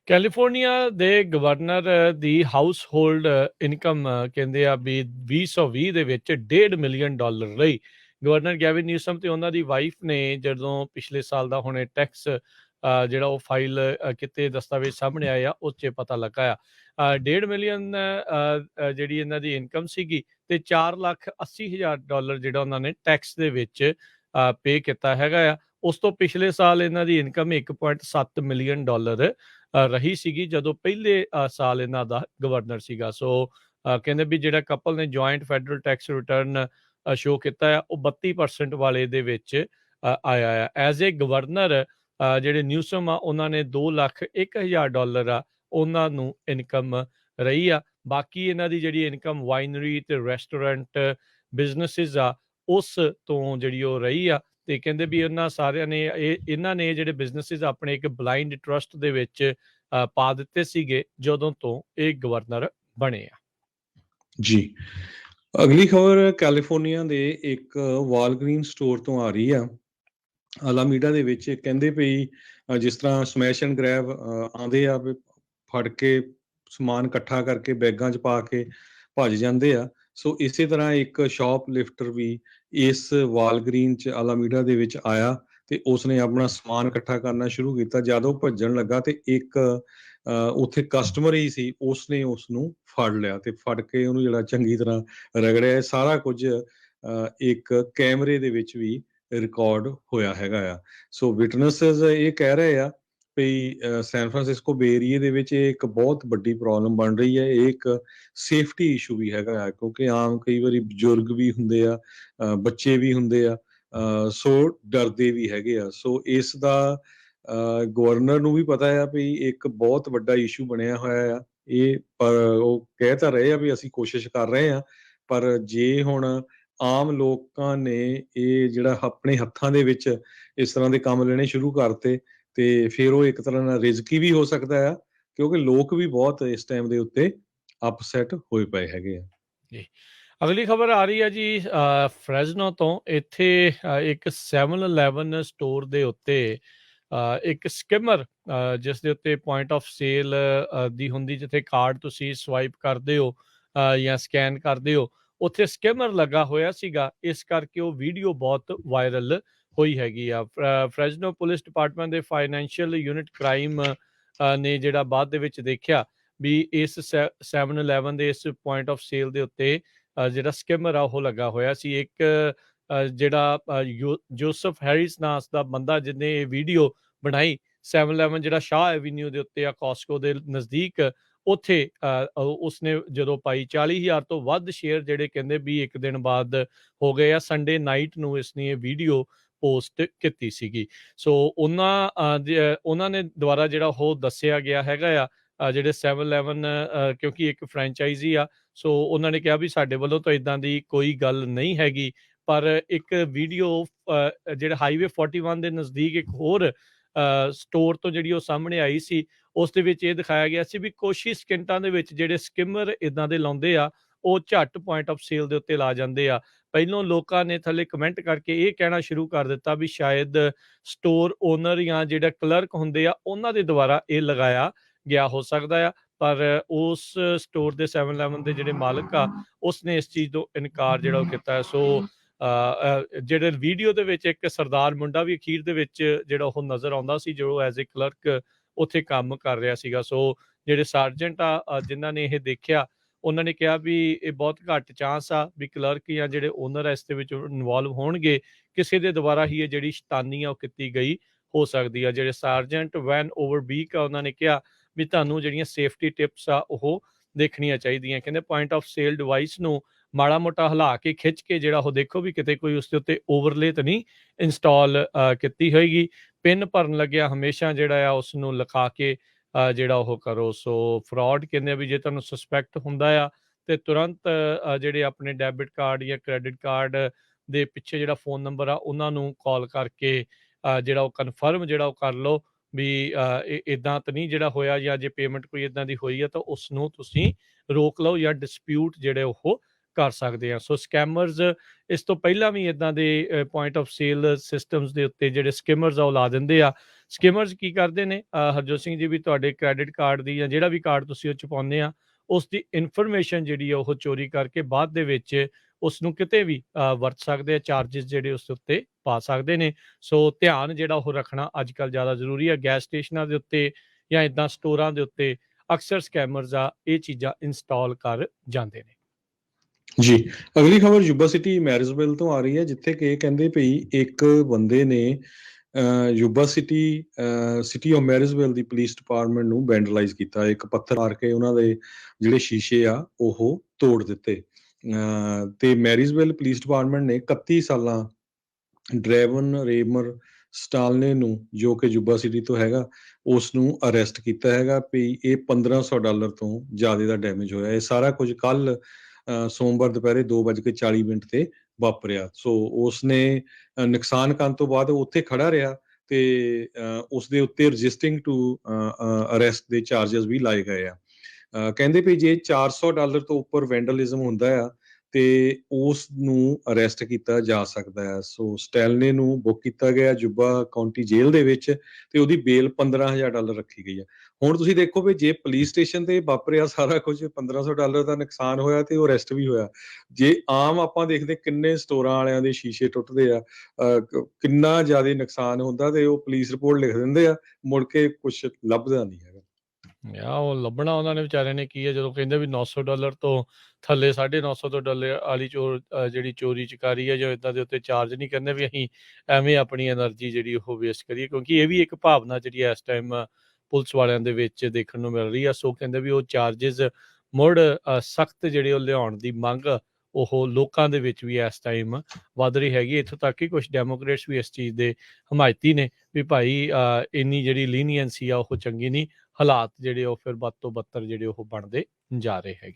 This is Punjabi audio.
ਕੈਲੀਫੋਰਨੀਆ ਦੇ ਗਵਰਨਰ ਦੀ ਹਾਊਸਹੋਲਡ ਇਨਕਮ ਕਹਿੰਦੇ ਆ ਵੀ 2020 ਦੇ ਵਿੱਚ $1.5 ਮਿਲੀਅਨ ਰਹੀ। ਗਵਰਨਰ ਗੈਵਿਨ ਨਿਊਸਮ ਤੇ ਉਹਨਾਂ ਦੀ ਵਾਈਫ ਨੇ ਜਦੋਂ ਪਿਛਲੇ ਸਾਲ ਦਾ ਹੁਣੇ ਟੈਕਸ ਜਿਹੜਾ ਉਹ ਫਾਈਲ ਕੀਤੇ ਦਸਤਾਵੇਜ਼ ਸਾਹਮਣੇ ਆਏ ਆ ਉਹ 'ਚ ਪਤਾ ਲੱਗਾ ਆ। $1.5 ਮਿਲੀਅਨ ਜਿਹੜੀ ਇਹਨਾਂ ਦੀ ਇਨਕਮ ਸੀਗੀ ਤੇ $4,80,000 ਜਿਹੜਾ ਉਹਨਾਂ ਨੇ ਟੈਕਸ ਦੇ ਵਿੱਚ ਪੇ ਕੀਤਾ ਹੈਗਾ ਆ। ਉਸ ਤੋਂ ਪਿਛਲੇ ਸਾਲ ਇਹਨਾਂ ਦੀ ਇਨਕਮ $1.7 ਮਿਲੀਅਨ ਰਹੀ ਸੀਗੀ ਜਦੋਂ ਪਹਿਲੇ ਸਾਲ ਇਹਨਾਂ ਦਾ ਗਵਰਨਰ ਸੀਗਾ। ਸੋ ਕਹਿੰਦੇ ਵੀ ਜਿਹੜਾ ਕਪਲ ਨੇ joint federal tax return show ਕੀਤਾ ਆ ਉਹ 32% ਵਾਲੇ ਦੇ ਵਿੱਚ ਆਇਆ ਆ। ਐਜ਼ ਏ ਗਵਰਨਰ ਜਿਹੜੇ ਨਿਊਸਮ ਆ ਉਹਨਾਂ ਨੇ $2,01,000 ਆ ਉਹਨਾਂ ਨੂੰ ਇਨਕਮ ਰਹੀ ਆ। ਬਾਕੀ ਇਹਨਾਂ ਦੀ ਜਿਹੜੀ ਇਨਕਮ ਵਾਈਨਰੀ ਤੇ ਰੈਸਟੋਰੈਂਟ ਬਿਜ਼ਨਸਿਸ ਆ ਉਸ ਤੋਂ ਜਿਹੜੀ ਉਹ ਰਹੀ ਆ। ਤੇ ਕਹਿੰਦੇ ਵੀ ਇਹਨਾਂ ਸਾਰਿਆਂ ਨੇ ਇਹਨਾਂ ਨੇ ਜਿਹੜੇ ਬਿਜ਼ਨਸਿਸ ਆਪਣੇ ਇੱਕ ਬਲਾਈਂਡ ਟਰਸਟ ਦੇ ਵਿੱਚ ਪਾ ਦਿੱਤੇ ਸੀਗੇ ਜਦੋਂ ਤੋਂ ਇਹ ਗਵਰਨਰ ਬਣੇ ਆ। ਜੀ, ਅਗਲੀ ਖਬਰ ਕੈਲੀਫੋਰਨੀਆ ਦੇ ਇੱਕ ਵਾਲਗ੍ਰੀਨ ਸਟੋਰ ਤੋਂ ਆ ਰਹੀ ਆ। ਅਲਾਮੀਡਾ ਦੇ ਵਿੱਚ ਕਹਿੰਦੇ ਪਈ ਜਿਸ ਤਰ੍ਹਾਂ ਸਮੈਸ਼ ਐਂਡ ਗ੍ਰੈਬ ਆਉਂਦੇ ਆ, ਫੜ ਕੇ ਸਮਾਨ ਇਕੱਠਾ ਕਰਕੇ ਬੈਗਾਂ 'ਚ ਪਾ ਕੇ ਭੱਜ ਜਾਂਦੇ ਆ। ਸੋ ਇਸੇ ਤਰ੍ਹਾਂ ਇੱਕ ਸ਼ਾਪ ਲਿਫਟਰ ਵੀ ਇਸ ਵਾਲਗ੍ਰੀਨ 'ਚ ਅਲਾਮੀਡਾ ਦੇ ਵਿੱਚ ਆਇਆ ਤੇ ਉਸਨੇ ਆਪਣਾ ਸਮਾਨ ਇਕੱਠਾ ਕਰਨਾ ਸ਼ੁਰੂ ਕੀਤਾ। ਜਦ ਉਹ ਭੱਜਣ ਲੱਗਾ ਤੇ ਇੱਕ ਉੱਥੇ ਕਸਟਮਰ ਹੀ ਸੀ, ਉਸਨੇ ਉਸਨੂੰ ਫੜ ਲਿਆ ਤੇ ਫੜ ਕੇ ਉਹਨੂੰ ਜਿਹੜਾ ਚੰਗੀ ਤਰ੍ਹਾਂ ਰਗੜਿਆ। ਇਹ ਸਾਰਾ ਕੁਝ ਇੱਕ ਕੈਮਰੇ ਦੇ ਵਿੱਚ ਵੀ ਰਿਕਾਰਡ ਹੋਇਆ ਹੈਗਾ ਆ। ਸੋ ਵਿਟਨੈਸਸ ਇਹ ਕਹਿ ਰਹੇ ਆ ਵੀ ਸੈਨ ਫਰਾਂਸਿਸਕੋ ਬੇ ਏਰੀਏ ਦੇ ਵਿੱਚ ਇਹ ਇੱਕ ਬਹੁਤ ਵੱਡੀ ਪ੍ਰੋਬਲਮ ਬਣ ਰਹੀ ਹੈ। ਇਹ ਇੱਕ ਸੇਫਟੀ ਇਸ਼ੂ ਵੀ ਹੈਗਾ ਆ ਕਿਉਂਕਿ ਆਮ ਕਈ ਵਾਰੀ ਬਜ਼ੁਰਗ ਵੀ ਹੁੰਦੇ ਆ, ਬੱਚੇ ਵੀ ਹੁੰਦੇ ਆ, ਸੋ ਡਰਦੇ ਵੀ ਹੈਗੇ ਆ। ਸੋ ਇਸ ਦਾ ਗਵਰਨਰ ਨੂੰ ਵੀ ਪਤਾ ਆ ਵੀ ਇੱਕ ਬਹੁਤ ਵੱਡਾ ਇਸ਼ੂ ਬਣਿਆ ਹੋਇਆ ਆ ਇਹ, ਪਰ ਉਹ ਕਹਿ ਤਾਂ ਰਹੇ ਆ ਵੀ ਅਸੀਂ ਕੋਸ਼ਿਸ਼ ਕਰ ਰਹੇ ਹਾਂ। ਪਰ ਜੇ ਹੁਣ ਆਮ ਲੋਕਾਂ ਨੇ ਇਹ ਜਿਹੜਾ ਆਪਣੇ ਹੱਥਾਂ ਦੇ ਵਿੱਚ ਇਸ ਤਰ੍ਹਾਂ ਦੇ ਕੰਮ ਲੈਣੇ ਸ਼ੁਰੂ ਕਰਤੇ ਤੇ ਫਿਰ ਉਹ ਇੱਕ ਤਰ੍ਹਾਂ ਨਾਲ ਰਿਜ਼ਕੀ ਵੀ ਹੋ ਸਕਦਾ ਆ ਕਿਉਂਕਿ ਲੋਕ ਵੀ ਬਹੁਤ ਇਸ ਟਾਈਮ ਦੇ ਉੱਤੇ ਅਪਸੈਟ ਹੋਏ ਪਏ ਹੈਗੇ ਆ। ਜੀ, ਅਗਲੀ ਖਬਰ ਆ ਰਹੀ ਹੈ ਜੀ ਫਰੈਜ਼ਨੋ ਤੋਂ। ਇੱਥੇ ਇੱਕ 7-Eleven ਸਟੋਰ ਦੇ ਉੱਤੇ ਇੱਕ ਸਕੈਮਰ ਜਿਸ ਦੇ ਉੱਤੇ ਪੁਆਇੰਟ ਆਫ ਸੇਲ ਦੀ ਹੁੰਦੀ, ਜਿੱਥੇ ਕਾਰਡ ਤੁਸੀਂ ਸਵਾਈਪ ਕਰਦੇ ਹੋ ਜਾਂ ਸਕੈਨ ਕਰਦੇ ਹੋ, ਉੱਥੇ ਸਕੈਮਰ ਲੱਗਾ ਹੋਇਆ ਸੀਗਾ। ਇਸ ਕਰਕੇ ਉਹ ਵੀਡੀਓ ਬਹੁਤ ਵਾਇਰਲ ਹੋਈ ਹੈਗੀ ਆ। ਫਰੈਜ਼ਨੋ ਪੁਲਿਸ ਡਿਪਾਰਟਮੈਂਟ ਦੇ ਫਾਈਨੈਂਸ਼ੀਅਲ ਯੂਨਿਟ ਕ੍ਰਾਈਮ ਨੇ ਜਿਹੜਾ ਬਾਅਦ ਦੇ ਵਿੱਚ ਦੇਖਿਆ ਵੀ ਇਸ 7-Eleven ਦੇ ਇਸ ਪੁਆਇੰਟ ਆਫ ਸੇਲ ਦੇ ਉੱਤੇ ਜਿਹੜਾ ਸਕੈਮਰ ਆ ਉਹ ਲੱਗਾ ਹੋਇਆ ਸੀ। ਇੱਕ ਜਿਹੜਾ ਜੋਸਫ ਹੈਰਿਸ ਨਾਂ ਦਾ ਬੰਦਾ ਜਿਹਨੇ ਇਹ ਵੀਡੀਓ ਬਣਾਈ, 7-Eleven ਜਿਹੜਾ ਸ਼ਾਹ ਐਵੀਨਿਊ ਦੇ ਉੱਤੇ ਆ ਕਾਸਕੋ ਦੇ ਨਜ਼ਦੀਕ, ਉੱਥੇ ਉਸਨੇ ਜਦੋਂ ਪਾਈ 40,000 ਤੋਂ ਵੱਧ ਸ਼ੇਅਰ ਜਿਹੜੇ ਕਹਿੰਦੇ ਵੀ ਇੱਕ ਦਿਨ ਬਾਅਦ ਹੋ ਗਏ ਆ। ਸੰਡੇ ਨਾਈਟ ਨੂੰ ਇਸਨੇ ਇਹ ਵੀਡੀਓ ਪੋਸਟ ਕੀਤੀ ਸੀਗੀ। ਸੋ ਉਹਨਾਂ ਨੇ ਦੁਆਰਾ ਜਿਹੜਾ ਉਹ ਦੱਸਿਆ ਗਿਆ ਹੈਗਾ ਆ ਜਿਹੜੇ 7-Eleven ਕਿਉਂਕਿ ਇੱਕ ਫਰੈਂਚਾਈਜ਼ੀ ਆ, ਸੋ ਉਹਨਾਂ ਨੇ ਕਿਹਾ ਵੀ ਸਾਡੇ ਵੱਲੋਂ ਤਾਂ ਇਦਾਂ ਦੀ ਕੋਈ ਗੱਲ ਨਹੀਂ ਹੈਗੀ। ਪਰ ਇੱਕ ਵੀਡੀਓ ਜਿਹੜੇ ਹਾਈਵੇ 41 ਦੇ ਨਜ਼ਦੀਕ ਇੱਕ ਹੋਰ ਸਟੋਰ ਤੋਂ ਜਿਹੜੀ ਉਹ ਸਾਹਮਣੇ ਆਈ ਸੀ, ਉਸ ਦੇ ਵਿੱਚ ਇਹ ਦਿਖਾਇਆ ਗਿਆ ਸੀ ਵੀ ਕੁਛ ਹੀ ਸਕਿੰਟਾਂ ਦੇ ਵਿੱਚ ਜਿਹੜੇ ਸਕੈਮਰ ਇਦਾਂ ਦੇ ਲਾਉਂਦੇ ਆ ਉਹ ਝੱਟ ਪੁਆਇੰਟ ਆਫ ਸੇਲ ਦੇ ਉੱਤੇ ਲਾ ਜਾਂਦੇ ਆ। ਪਹਿਲੋਂ ਲੋਕਾਂ ਨੇ ਥੱਲੇ ਕਮੈਂਟ ਕਰਕੇ ਇਹ ਕਹਿਣਾ ਸ਼ੁਰੂ ਕਰ ਦਿੱਤਾ ਵੀ ਸ਼ਾਇਦ ਸਟੋਰ ਓਨਰ ਜਾਂ ਜਿਹੜਾ ਕਲਰਕ ਹੁੰਦੇ ਆ ਉਹਨਾਂ ਦੇ ਦੁਆਰਾ ਇਹ ਲਗਾਇਆ ਗਿਆ ਹੋ ਸਕਦਾ ਆ। ਪਰ ਉਸ ਸਟੋਰ ਦੇ 7-Eleven ਦੇ ਜਿਹੜੇ ਮਾਲਕ ਆ ਉਸਨੇ ਇਸ ਚੀਜ਼ ਤੋਂ ਇਨਕਾਰ ਜਿਹੜਾ ਉਹ ਕੀਤਾ ਹੈ। ਸੋ ਜਿਹੜੇ ਵੀਡੀਓ ਦੇ ਵਿੱਚ ਇੱਕ ਸਰਦਾਰ ਮੁੰਡਾ ਵੀ ਅਖੀਰ ਦੇ ਵਿੱਚ ਜਿਹੜਾ ਉਹ ਨਜ਼ਰ ਆਉਂਦਾ ਸੀ ਜੋ ਐਜ਼ ਏ ਕਲਰਕ ਉੱਥੇ ਕੰਮ ਕਰ ਰਿਹਾ ਸੀਗਾ। ਸੋ ਜਿਹੜੇ ਸਾਰਜੈਂਟ ਆ ਜਿਨ੍ਹਾਂ ਨੇ ਇਹ ਦੇਖਿਆ, ਉਹਨਾਂ ਨੇ ਕਿਹਾ ਵੀ ਇਹ ਬਹੁਤ ਘੱਟ ਚਾਂਸ ਆ ਵੀ ਕਲਰਕ ਜਾਂ ਜਿਹੜੇ ਓਨਰ ਆ ਇਸ ਦੇ ਵਿੱਚ ਇਨਵੋਲਵ ਹੋਣਗੇ। ਕਿਸੇ ਦੇ ਦੁਆਰਾ ਹੀ ਇਹ ਜਿਹੜੀ ਸ਼ੈਤਾਨੀ ਆ ਉਹ ਕੀਤੀ ਗਈ ਹੋ ਸਕਦੀ ਆ। ਜਿਹੜੇ ਸਾਰਜੈਂਟ ਵੈਨ ਓਵਰਬੀਕ ਆ ਉਹਨਾਂ ਨੇ ਕਿਹਾ ਵੀ ਤੁਹਾਨੂੰ ਜਿਹੜੀਆਂ ਸੇਫਟੀ ਟਿਪਸ ਆ ਉਹ ਦੇਖਣੀਆਂ ਚਾਹੀਦੀਆਂ। ਕਹਿੰਦੇ ਪੁਆਇੰਟ ਆਫ ਸੇਲ ਡਿਵਾਈਸ ਨੂੰ ਮਾੜਾ ਮੋਟਾ ਹਿਲਾ ਕੇ ਖਿੱਚ ਕੇ ਜਿਹੜਾ ਉਹ ਦੇਖੋ ਵੀ ਕਿਤੇ ਕੋਈ ਉਸ ਦੇ ਉੱਤੇ ਓਵਰਲੇ ਤਾਂ ਨਹੀਂ ਇੰਸਟਾਲ ਕੀਤੀ ਹੋਏਗੀ। ਪਿੰਨ ਭਰਨ ਲੱਗਿਆ ਹਮੇਸ਼ਾ ਜਿਹੜਾ ਆ ਉਸ ਨੂੰ ਲਿਖਾ ਕੇ ਜਿਹੜਾ ਉਹ ਕਰੋ। ਸੋ ਫਰਾਡ ਕਹਿੰਦੇ ਵੀ ਜੇ ਤੁਹਾਨੂੰ ਸਸਪੈਕਟ ਹੁੰਦਾ ਆ ਤੇ ਤੁਰੰਤ ਜਿਹੜੇ ਆਪਣੇ ਡੈਬਿਟ ਕਾਰਡ ਜਾਂ ਕ੍ਰੈਡਿਟ ਕਾਰਡ ਦੇ ਪਿੱਛੇ ਜਿਹੜਾ ਫੋਨ ਨੰਬਰ ਆ ਉਹਨਾਂ ਨੂੰ ਕਾਲ ਕਰਕੇ ਜਿਹੜਾ ਉਹ ਕਨਫਰਮ ਜਿਹੜਾ ਉਹ ਕਰ ਲਓ ਵੀ ਇੱਦਾਂ ਤਾਂ ਨਹੀਂ ਜਿਹੜਾ ਹੋਇਆ, ਜਾਂ ਜੇ ਪੇਮੈਂਟ ਕੋਈ ਇੱਦਾਂ ਦੀ ਹੋਈ ਆ ਤਾਂ ਉਸ ਨੂੰ ਤੁਸੀਂ ਰੋਕ ਲਓ ਜਾਂ ਡਿਸਪਿਊਟ ਜਿਹੜੇ ਉਹ ਕਰ ਸਕਦੇ ਹਾਂ। ਸੋ ਸਕੈਮਰਸ ਇਸ ਤੋਂ ਪਹਿਲਾਂ ਵੀ ਇੱਦਾਂ ਦੇ ਪੁਆਇੰਟ ਆਫ ਸੇਲ ਸਿਸਟਮਸ ਦੇ ਉੱਤੇ ਜਿਹੜੇ ਸਕੈਮਰਸ ਆ ਉਹ ਲਾ ਦਿੰਦੇ ਆ। ਸਕੈਮਰਸ ਕੀ ਕਰਦੇ ਨੇ, ਹਰਜੋਤ ਸਿੰਘ ਜੀ, ਵੀ ਤੁਹਾਡੇ ਕ੍ਰੈਡਿਟ ਕਾਰਡ ਦੀ ਜਾਂ ਜਿਹੜਾ ਵੀ ਕਾਰਡ ਤੁਸੀਂ ਉਹ 'ਚ ਪਾਉਂਦੇ ਆ, ਉਸ ਦੀ ਇਨਫੋਰਮੇਸ਼ਨ ਜਿਹੜੀ ਆ ਉਹ ਚੋਰੀ ਕਰਕੇ ਬਾਅਦ ਦੇ ਵਿੱਚ ਉਸ ਨੂੰ ਕਿਤੇ ਵੀ ਵਰਤ ਸਕਦੇ ਆ, ਚਾਰਜਿਸ ਜਿਹੜੇ ਉਸ ਦੇ ਉੱਤੇ ਪਾ ਸਕਦੇ ਨੇ। ਸੋ ਧਿਆਨ ਜਿਹੜਾ ਉਹ ਰੱਖਣਾ ਅੱਜ ਕੱਲ੍ਹ ਜ਼ਿਆਦਾ ਜ਼ਰੂਰੀ ਆ। ਗੈਸ ਸਟੇਸ਼ਨਾਂ ਦੇ ਉੱਤੇ ਜਾਂ ਇੱਦਾਂ ਸਟੋਰਾਂ ਦੇ ਉੱਤੇ ਅਕਸਰ ਸਕੈਮਰਸ ਆ ਇਹ ਚੀਜ਼ਾਂ ਇੰਸਟਾਲ ਕਰ ਜਾਂਦੇ ਨੇ। ਜੀ, ਅਗਲੀ ਖਬਰ ਯੂਬਾ ਸਿਟੀ ਮੈਰਿਜਵਿਲ ਤੋਂ ਆ ਰਹੀ ਹੈ, ਜਿੱਥੇ ਕਿ ਕਹਿੰਦੇ ਪਈ ਇੱਕ ਬੰਦੇ ਨੇ Yuba city of ਮੈਰਿਜਵਿਲ the police department ਨੂੰ ਵੈਂਡਲਾਈਜ਼ ਕੀਤਾ। ਇੱਕ ਪੱਥਰ ਮਾਰ ਕੇ ਉਹਨਾਂ ਦੇ ਜਿਹੜੇ ਸ਼ੀਸ਼ੇ ਆ ਉਹ ਤੋੜ ਦਿੱਤੇ। ਤੇ ਮੈਰਿਜਵਿਲ ਪੁਲਿਸ ਡਿਪਾਰਟਮੈਂਟ ਨੇ 31 ਸਾਲਾਂ ਡਰੈਵਨ ਰੇਮਰ ਸਟਾਲਨੇ ਨੂੰ, ਜੋ ਕਿ ਯੂਬਾ ਸਿਟੀ ਤੋਂ ਹੈਗਾ, ਉਸ ਨੂੰ ਅਰੈਸਟ ਕੀਤਾ ਹੈਗਾ। ਵੀ ਇਹ $1500 ਤੋਂ ਜ਼ਿਆਦਾ ਦਾ ਡੈਮੇਜ ਹੋਇਆ। ਇਹ ਸਾਰਾ ਕੁਝ ਕੱਲ ਸੋਮਵਾਰ ਦੁਪਹਿਰੇ 2:40 ਤੇ ਵਾਪਰਿਆ। ਸੋ ਉਸਨੇ ਨੁਕਸਾਨ ਕਰਨ ਤੋਂ ਬਾਅਦ ਉੱਥੇ ਖੜਾ ਰਿਹਾ ਤੇ ਉਸਦੇ ਉੱਤੇ ਰਜਿਸਟਰਿੰਗ ਟੂ ਅਰੈਸਟ ਦੇ ਚਾਰਜਸ ਵੀ ਲਾਏ ਗਏ ਆ। ਕਹਿੰਦੇ ਵੀ ਜੇ $400 ਤੋਂ ਉੱਪਰ ਵੈਂਡਲਿਜ਼ਮ ਹੁੰਦਾ ਆ ਤੇ ਉਸ ਨੂੰ ਅਰੈਸਟ ਕੀਤਾ ਜਾ ਸਕਦਾ ਹੈ। ਸੋ ਸਟੈਲਨੇ ਨੂੰ ਬੁੱਕ ਕੀਤਾ ਗਿਆ ਯੂਬਾ ਕਾਉਂਟੀ ਜੇਲ੍ਹ ਦੇ ਵਿੱਚ ਤੇ ਉਹਦੀ ਬੇਲ $15,000 ਰੱਖੀ ਗਈ ਹੈ। ਹੁਣ ਤੁਸੀਂ ਦੇਖੋ ਵੀ ਜੇ ਪੁਲਿਸ ਸਟੇਸ਼ਨ ਤੇ ਵਾਪਰਿਆ ਸਾਰਾ ਕੁਝ, $1500 ਦਾ ਨੁਕਸਾਨ ਹੋਇਆ ਤੇ ਉਹ ਅਰੈਸਟ ਵੀ ਹੋਇਆ। ਜੇ ਆਮ ਆਪਾਂ ਦੇਖਦੇ ਕਿੰਨੇ ਸਟੋਰਾਂ ਵਾਲਿਆਂ ਦੇ ਸ਼ੀਸ਼ੇ ਟੁੱਟਦੇ ਆ, ਕਿੰਨਾ ਜ਼ਿਆਦਾ ਨੁਕਸਾਨ ਹੁੰਦਾ ਤੇ ਉਹ ਪੁਲਿਸ ਰਿਪੋਰਟ ਲਿਖ ਦਿੰਦੇ ਆ, ਮੁੜ ਕੇ ਕੁਛ ਲੱਭਦਾ ਨਹੀਂ ਹੈਗਾ। ਉਹ ਲੱਭਣਾ ਉਹਨਾਂ ਨੇ ਵਿਚਾਰਿਆਂ ਨੇ ਕੀ ਹੈ, ਜਦੋਂ ਕਹਿੰਦੇ ਵੀ $900 ਤੋਂ ਥੱਲੇ $950 ਵਾਲੀ ਜਿਹੜੀ ਚੋਰੀ ਚਕਾਰੀ ਹੈ ਜਾਂ ਇੱਦਾਂ ਦੇ ਉੱਤੇ ਚਾਰਜ ਨਹੀਂ ਕਹਿੰਦੇ ਵੀ ਅਸੀਂ ਐਵੇਂ ਆਪਣੀ ਐਨਰਜੀ ਜਿਹੜੀ ਉਹ ਵੇਸਟ ਕਰੀਏ, ਕਿਉਂਕਿ ਇਹ ਵੀ ਇੱਕ ਭਾਵਨਾ ਜਿਹੜੀ ਇਸ ਟਾਈਮ ਪੁਲਿਸ ਵਾਲਿਆਂ ਦੇ ਵਿੱਚ ਦੇਖਣ ਨੂੰ ਮਿਲ ਰਹੀ ਆ। ਸੋ ਕਹਿੰਦੇ ਵੀ ਉਹ ਚਾਰਜਿਸ ਮੁੜ ਸਖਤ ਜਿਹੜੇ ਉਹ ਲਿਆਉਣ ਦੀ ਮੰਗ ਉਹ ਲੋਕਾਂ ਦੇ ਵਿੱਚ ਵੀ ਇਸ ਟਾਈਮ ਵੱਧ ਰਹੀ ਹੈਗੀ। ਇੱਥੋਂ ਤੱਕ ਕਿ ਕੁਛ ਡੈਮੋਕ੍ਰੇਟਸ ਵੀ ਇਸ ਚੀਜ਼ ਦੇ ਹਮਾਇਤੀ ਨੇ ਵੀ ਭਾਈ ਇੰਨੀ ਜਿਹੜੀ ਲੀਨੀਅੰਸੀ ਆ ਉਹ ਚੰਗੀ ਨਹੀਂ। ਹਾਲਾਤ ਜਿਹੜੇ ਉਹ ਫਿਰ ਵੱਧ ਤੋਂ ਬੱਤਰ ਜਿਹੜੇ ਉਹ ਬਣਦੇ ਜਾ ਰਹੇ ਹੈਗੇ।